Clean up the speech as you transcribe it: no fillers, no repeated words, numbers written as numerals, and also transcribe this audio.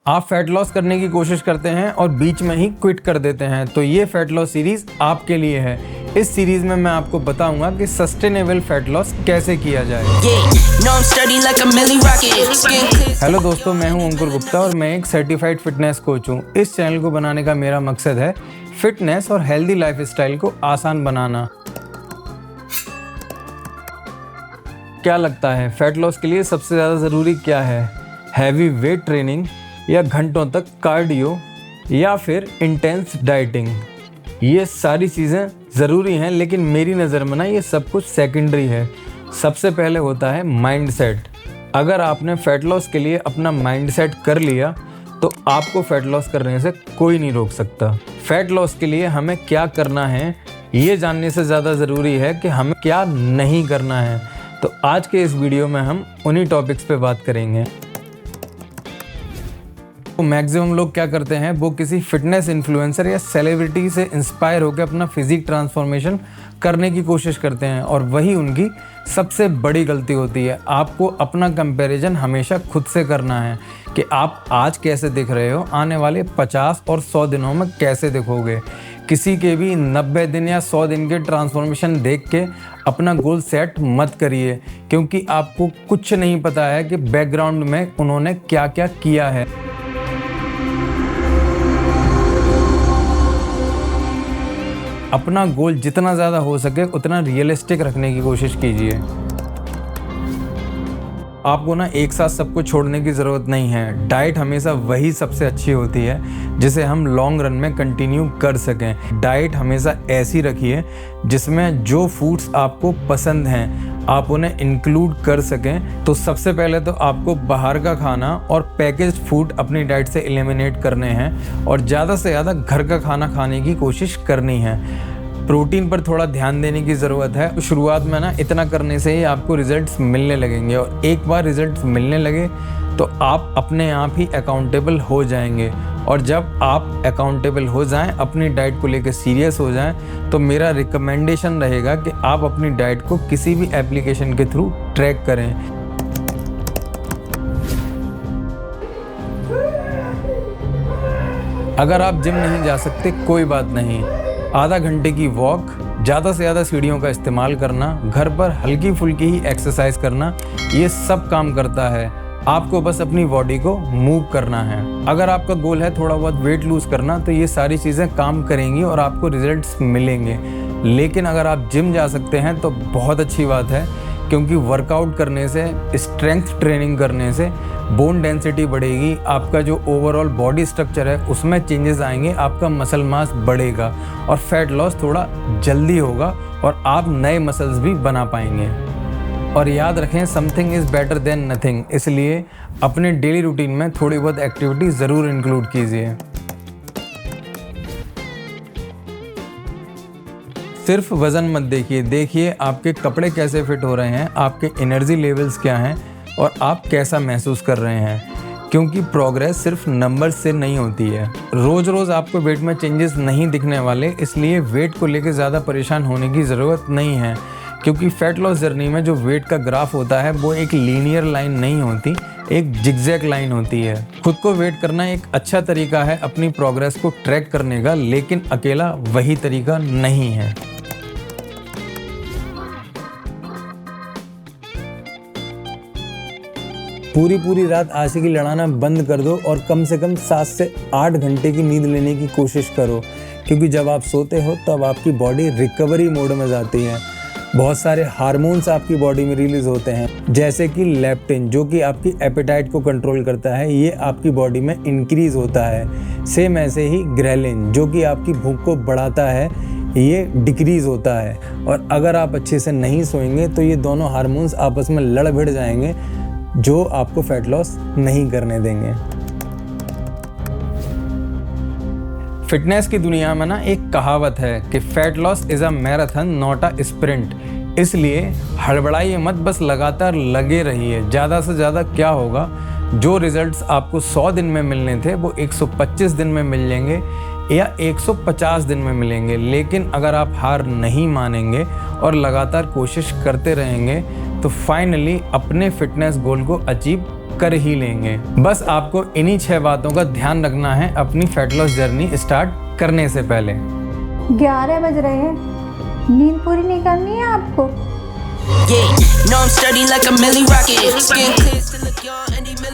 आप fat loss करने की कोशिश करते हैं और बीच में ही क्विट कर देते हैं, तो ये फैट लॉस सीरीज आपके लिए है। इस सीरीज में मैं आपको बताऊंगा कि सस्टेनेबल फैट लॉस कैसे किया जाए। हेलो दोस्तों, मैं हूं अंकुर गुप्ता और मैं एक सर्टिफाइड फिटनेस कोच हूं। इस चैनल को बनाने का मेरा मकसद है फिटनेस और हेल्दी लाइफस्टाइल को आसान बनाना। क्या लगता है फैट लॉस के लिए सबसे ज़्यादा ज़रूरी क्या है? हैवी वेट ट्रेनिंग या घंटों तक कार्डियो या फिर इंटेंस डाइटिंग? ये सारी चीज़ें ज़रूरी हैं, लेकिन मेरी नज़र में ना ये सब कुछ सेकेंडरी है। सबसे पहले होता है माइंड सेट। अगर आपने फ़ैट लॉस के लिए अपना माइंड सेट कर लिया तो आपको फ़ैट लॉस करने से कोई नहीं रोक सकता। फ़ैट लॉस के लिए हमें क्या करना है ये जानने से ज़्यादा ज़रूरी है कि हमें क्या नहीं करना है। तो आज के इस वीडियो में हम उन्हीं टॉपिक्स पे बात करेंगे। तो मैक्सिमम लोग क्या करते हैं, वो किसी फिटनेस इन्फ्लुएंसर या सेलिब्रिटी से इंस्पायर होकर अपना फिजिक ट्रांसफॉर्मेशन करने की कोशिश करते हैं और वही उनकी सबसे बड़ी गलती होती है। आपको अपना कंपैरिजन हमेशा खुद से करना है कि आप आज कैसे दिख रहे हो, आने वाले 50 और 100 दिनों में कैसे दिखोगे। किसी के भी 90 दिन या 100 दिन के ट्रांसफॉर्मेशन देख के अपना गोल सेट मत करिए, क्योंकि आपको कुछ नहीं पता है कि बैकग्राउंड में उन्होंने क्या क्या किया है। अपना गोल जितना ज़्यादा हो सके उतना रियलिस्टिक रखने की कोशिश कीजिए। आपको ना एक साथ सबको छोड़ने की ज़रूरत नहीं है। डाइट हमेशा वही सबसे अच्छी होती है जिसे हम लॉन्ग रन में कंटिन्यू कर सकें। डाइट हमेशा ऐसी रखिए जिसमें जो फूड्स आपको पसंद हैं आप उन्हें इंक्लूड कर सकें। तो सबसे पहले तो आपको बाहर का खाना और पैकेज्ड फूड अपनी डाइट से एलिमिनेट करने हैं और ज़्यादा से ज़्यादा घर का खाना खाने की कोशिश करनी है। प्रोटीन पर थोड़ा ध्यान देने की ज़रूरत है। शुरुआत में ना इतना करने से ही आपको रिजल्ट्स मिलने लगेंगे और एक बार रिजल्ट्स मिलने लगे तो आप अपने आप ही अकाउंटेबल हो जाएंगे। और जब आप अकाउंटेबल हो जाएं, अपनी डाइट को लेकर सीरियस हो जाएं, तो मेरा रिकमेंडेशन रहेगा कि आप अपनी डाइट को किसी भी एप्लीकेशन के थ्रू ट्रैक करें। अगर आप जिम नहीं जा सकते कोई बात नहीं, आधा घंटे की वॉक, ज़्यादा से ज़्यादा सीढ़ियों का इस्तेमाल करना, घर पर हल्की फुल्की ही एक्सरसाइज करना, ये सब काम करता है। आपको बस अपनी बॉडी को मूव करना है। अगर आपका गोल है थोड़ा बहुत वेट लूज करना, तो ये सारी चीज़ें काम करेंगी और आपको रिजल्ट्स मिलेंगे। लेकिन अगर आप जिम जा सकते हैं तो बहुत अच्छी बात है, क्योंकि वर्कआउट करने से, स्ट्रेंथ ट्रेनिंग करने से बोन डेंसिटी बढ़ेगी, आपका जो ओवरऑल बॉडी स्ट्रक्चर है उसमें चेंजेस आएंगे, आपका मसल मास बढ़ेगा और फैट लॉस थोड़ा जल्दी होगा और आप नए मसल्स भी बना पाएंगे। और याद रखें, something is better than nothing, इसलिए अपने डेली रूटीन में थोड़ी बहुत एक्टिविटी ज़रूर इंक्लूड कीजिए। सिर्फ वज़न मत देखिए आपके कपड़े कैसे फिट हो रहे हैं, आपके एनर्जी लेवल्स क्या हैं और आप कैसा महसूस कर रहे हैं, क्योंकि प्रोग्रेस सिर्फ नंबर्स से नहीं होती है। रोज़ रोज़ आपको वेट में चेंजेस नहीं दिखने वाले, इसलिए वेट को लेकर ज़्यादा परेशान होने की ज़रूरत नहीं है, क्योंकि फैट लॉस जर्नी में जो वेट का ग्राफ होता है वो एक लीनियर लाइन नहीं होती, एक जिगजैग लाइन होती है। खुद को वेट करना एक अच्छा तरीका है अपनी प्रोग्रेस को ट्रैक करने का, लेकिन अकेला वही तरीका नहीं है। पूरी रात आशिकी लड़ाना बंद कर दो और कम से कम 7 से 8 घंटे की नींद लेने की कोशिश करो, क्योंकि जब आप सोते हो तब आपकी बॉडी रिकवरी मोड में जाती है। बहुत सारे हार्मोन्स आपकी बॉडी में रिलीज होते हैं, जैसे कि लेप्टिन, जो कि आपकी एपेटाइट को कंट्रोल करता है, ये आपकी बॉडी में इंक्रीज होता है। सेम ऐसे ही ग्रेलिन, जो कि आपकी भूख को बढ़ाता है, ये डिक्रीज होता है। और अगर आप अच्छे से नहीं सोएंगे तो ये दोनों हार्मोन्स आपस में लड़ भिड़ जाएंगे, जो आपको फैट लॉस नहीं करने देंगे। फिटनेस की दुनिया में ना एक कहावत है कि fat loss is a marathon not a sprint. इसलिए हड़बड़ाइए मत, बस लगातार लगे रहिए। ज़्यादा से ज़्यादा क्या होगा, जो रिजल्ट्स आपको 100 दिन में मिलने थे वो 125 दिन में मिल लेंगे या 150 दिन में मिलेंगे। लेकिन अगर आप हार नहीं मानेंगे और लगातार कोशिश करते रहेंगे तो फाइनली अपने फिटनेस गोल को अचीव कर ही लेंगे। बस आपको इन्हीं 6 बातों का ध्यान रखना है अपनी फैट लॉस जर्नी स्टार्ट करने से पहले। 11 बज रहे हैं, नींद पूरी नहीं करनी है आपको? Yeah, no, I'm sturdy like a Millie Rocket. Skin clear.